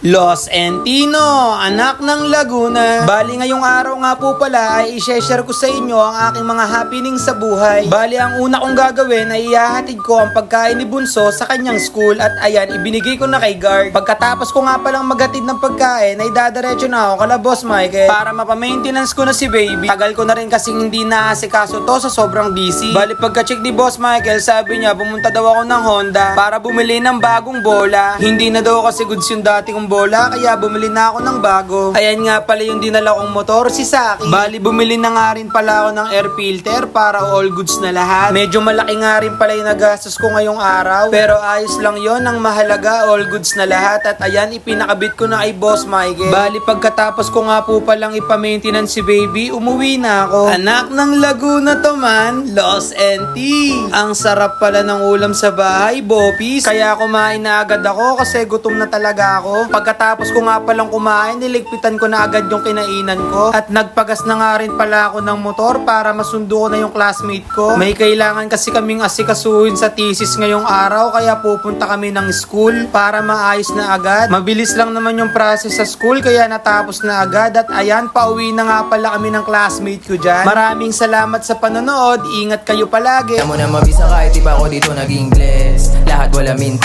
Los Encino, anak ng Laguna. Bali ngayong araw nga po pala ay i-share ko sa inyo ang aking mga happening sa buhay. Bali ang una kong gagawin ay ihahatid ko ang pagkain ni Bunso sa kanyang school at ayan, ibinigay ko na kay guard. Pagkatapos ko nga palang maghatid ng pagkain ay dadaretso na ako kala Boss Michael para mapa-maintenance ko na si baby. Tagal ko na rin kasing hindi naasikaso to sa sobrang busy. Bali pagka-check ni Boss Michael, sabi niya pumunta daw ako ng Honda para bumili ng bagong bola. Hindi na daw kasi goods yung dati kong bola, kaya bumili na ako ng bago. Ayan nga pala yung dinala kong motor, si Saki. Bali bumili na nga rin pala ako ng air filter para all goods na lahat. Medyo malaki nga rin pala yung nagastos ko ngayong araw, pero ayos lang yon, ang mahalaga all goods na lahat. At ayan, ipinakabit ko na kay Boss Michael. Bali pagkatapos ko nga po palang ipa-maintenance si baby, umuwi na ako. Anak ng Laguna to man, Los NT. Ang sarap pala ng ulam sa bahay, Bopis. Kaya kumain na agad ako kasi gutom na talaga ako. Pagkatapos ko nga palang kumain, niligpitan ko na agad yung kinainan ko. At nagpagas na nga rin pala ako ng motor para masundo ko na yung classmate ko. May kailangan kasi kaming asikasuhin sa thesis ngayong araw, kaya pupunta kami ng school para maayos na agad. Mabilis lang naman yung process sa school, kaya natapos na agad. At ayan, pauwi na nga pala kami ng classmate ko dyan. Maraming salamat sa panonood. Ingat kayo palagi. Alam mo na mabisa kahit di pa ako dito naging blessed. Lahat wala mintes.